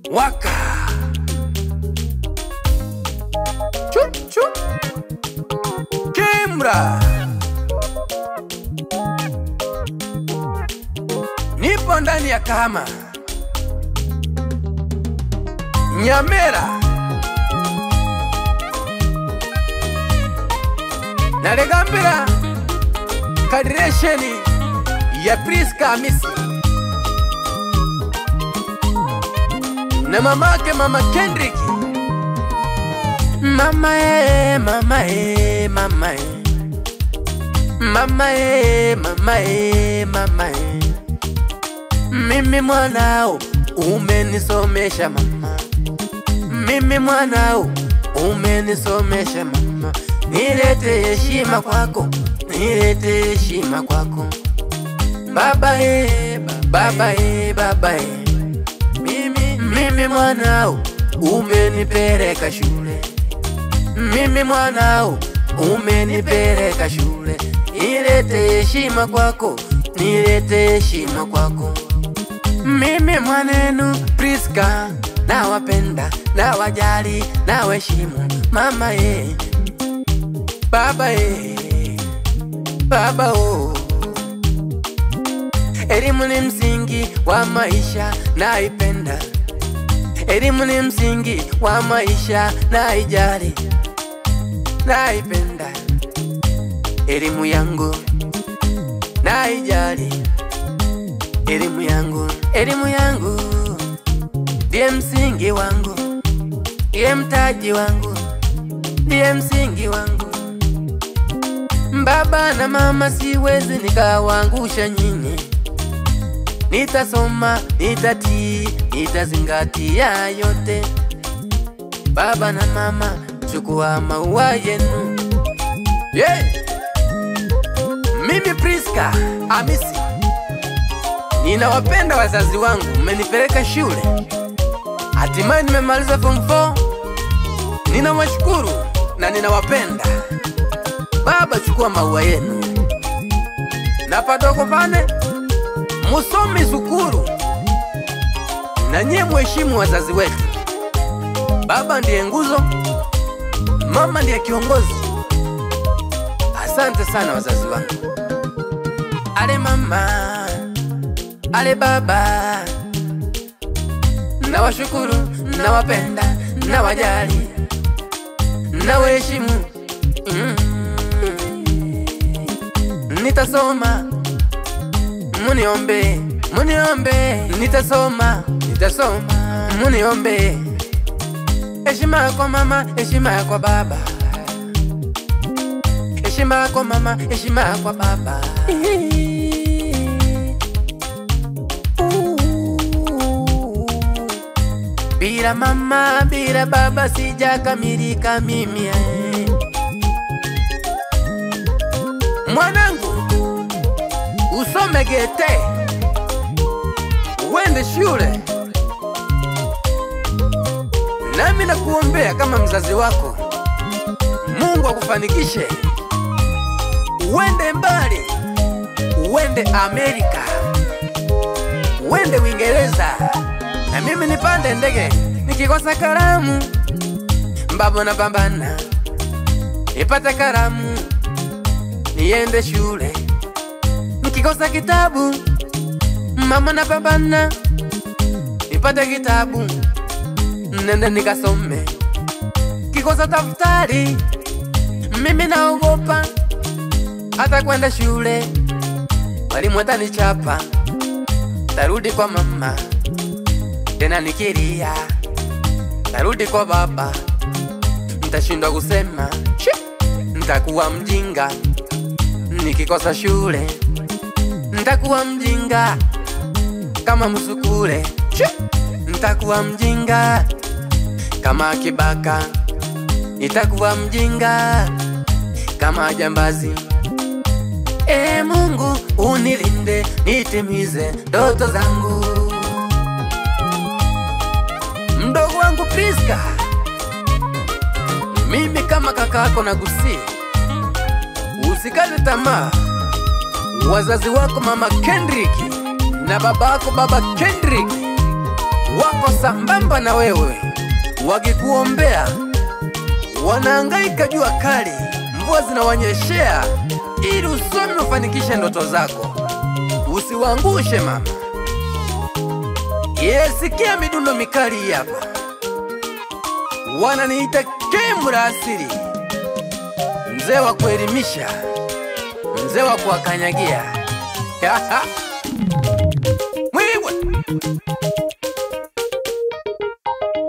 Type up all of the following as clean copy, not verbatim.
Waka Chup chup Kimbra nipo ndani ya Kahama Nyamera nalegambira kadiresheni ya Priska Hamisi na mamake Mama Kendrick. Mama mama mama mama mama mama mimi mwanao umenisomesha mama, mimi mwanao umenisomesha mama, nilete heshima kwako, nilete heshima kwako baba baba baba mimi mwanao umenipeleka shule, mimi mwanao umenipeleka shule, nilete heshima kwako, nilete heshima kwako. Mimi mwanenu Priska nawapenda, nawajali, nawaheshimu mama baba baba elimu ni msingi wa maisha naipenda, elimu ni msingi wa maisha naijali, naipenda elimu yangu naijali, elimu yangu ndiye msingi wangu, ndiye mtaji wangu, ndiye msingi wangu. Baba na mama siwezi nikawaangusha nyinyi, nitasoma, nitatii, nitazingatia yote. Baba na mama chukua maua yenu. Mimi Priska Hamisi ninawapenda wazazi wangu, mmenipeleka shule, hatimaye nimemaliza form 4. Ninawashukuru na ninawapenda. Baba chukua maua yenu, na padoko pane musome zukuru, na nyie muheshimu wazazi wetu. Baba ndiye nguzo, mama ndiye kiongozi. Asante sana wazazi wangu. Ale mama, ale baba, nawashukuru, nawapenda, nawajali, nawaheshimu. Nitasoma, muniombe, muniombe, nitasoma, muniombe. Heshima kwa mama, heshima kwa baba, heshima kwa mama, heshima kwa baba. Bila mama, bila baba sijakamilika mimi. Mwanangu, usome gete, uende shule, nami nakuombea kama mzazi wako, Mungu akufanikishe, uende mbali, uende Amerika, uende Uingereza, na mimi nipande ndege. Nikikosa karamu, baba napambana nipate karamu, niende shule. Nikikosa kitabu, mama napambana nipate kitabu, nende nikasome. Kikosa daftari, mimi naogopa hata kwenda shule, walimu watanichapa. Tarudi kwa mama tena nikilia, tarudi kwa baba nitashindwa kusema, nitakuwa mjinga. Nikikosa shule nitakuwa mjinga kama Musukule, nitakuwa mjinga kama Kibaka, nitakuwa mjinga kama jambazi. Mungu unilinde, nitimize ndoto zangu. Mdogo wangu Priska, mimi kama kakako nakusihi, usikate tamaa. Wazazi wako Mama Kendrick na babako Baba Kendrick wako sambamba na wewe, wakikuombea, wanahangaika jua kali, mvua zinawanyeshea, ili usome ufanikishe ndoto zako. Usiwaangushe mama. Sikia midundo mikali hapa. Wananiita Kemura asili, mzee wa kuelimisha, mzee wa kuwakanyagia. Mwiwe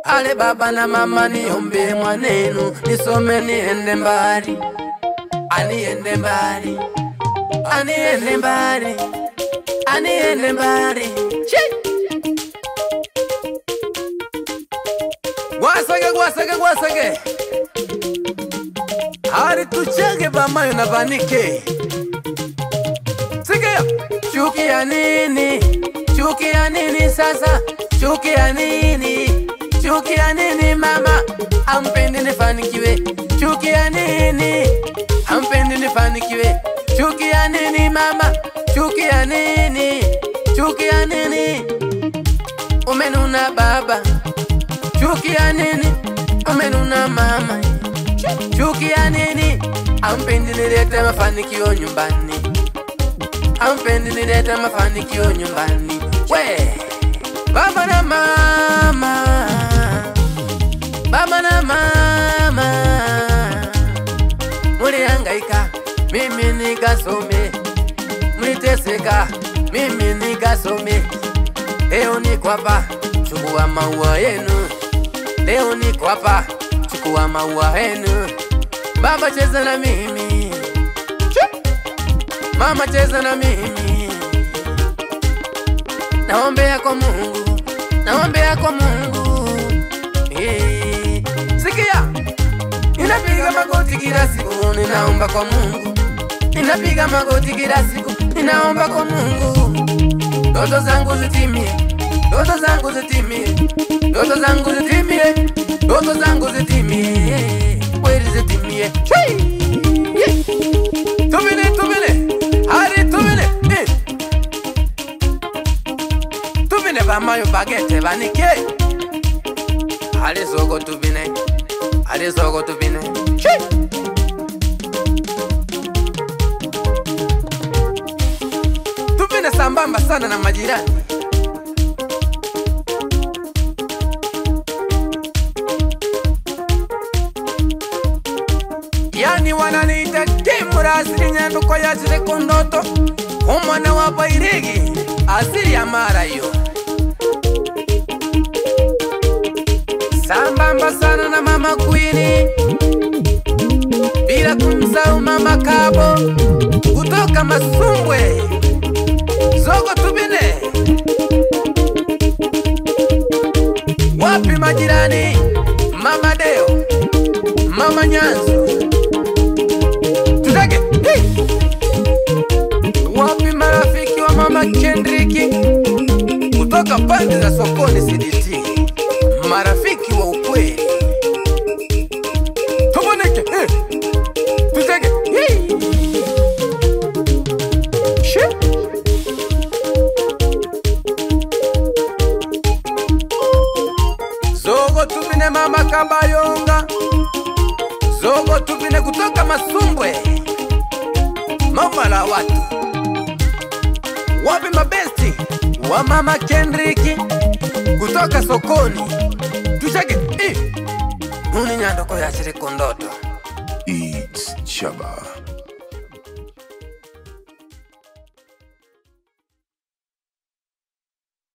ale baba na mama, niombe mwanenu nisome niende mbali, aniende mbali, aniende mbali, aniende mbali. Gwasage hari tuchege bamayo na banike. Sikia, chuki ya nini? Chuki ya nini sasa? Chuki ya nini? Chuki ya nini mama? Ampendi nifanikiwe. Chuki ya nini? Ampendi nifanikiwe. Chuki ya nini mama? Chuki ya nini? Chuki ya nini? Umenuna baba. Chuki ya nini? Umenuna mama. Chuki ya nini? Ampendi nilete mafanikio nyumbani. Ampendi nilete mafanikio nyumbani. We baba na mama, baba na mama, mulihangaika mimi nikasome, muliteseka mimi nikasome. Leo niko hapa, chukua maua yenu. Leo niko hapa, chukua maua yenu. Baba cheza na mimi, mama cheza na mimi. Naombea kwa Mungu, naombea kwa Mungu. Sikia, ninapiga magoti kila siku, ninaomba kwa Mungu. Ninapiga magoti kila siku, ninaomba kwa Mungu. Ndoto zangu zitimie, ndoto zangu zitimie, ndoto zangu zitimie, ndoto zangu zitimie, kweli zitimie. Tubine, hari tubine. Tubine bamayo bagete banike. Hari zogo tubine, hari zogo tubine. Tubine sambamba sana na majirani. Yani wananiita Kemura asili, nyanduko ya zile kondoto, umwana wa Bairigi asili ya Mara yo. Sambamba sana na mama Queen, bila kumsahau mama Kabo kutoka Masumbwe. Zogo tubine. Wapi majirani? Mama Deo, mama Nyanzo. Tutake, hey! Wapi marafiki wa mama Kendriki kutoka pande za sokoni CDT, marafiki wa ukweli. Tuboneke, hey! Tutake, hey! Zogo tubine mama Kabayonga. Zogo tubine kutoka Masumbwe, mama la watu. Wapi mabesti wa mama Kendriki kutoka sokoni. Tuchake, Nuni nyandoko ya shire kondoto. It's Chaba.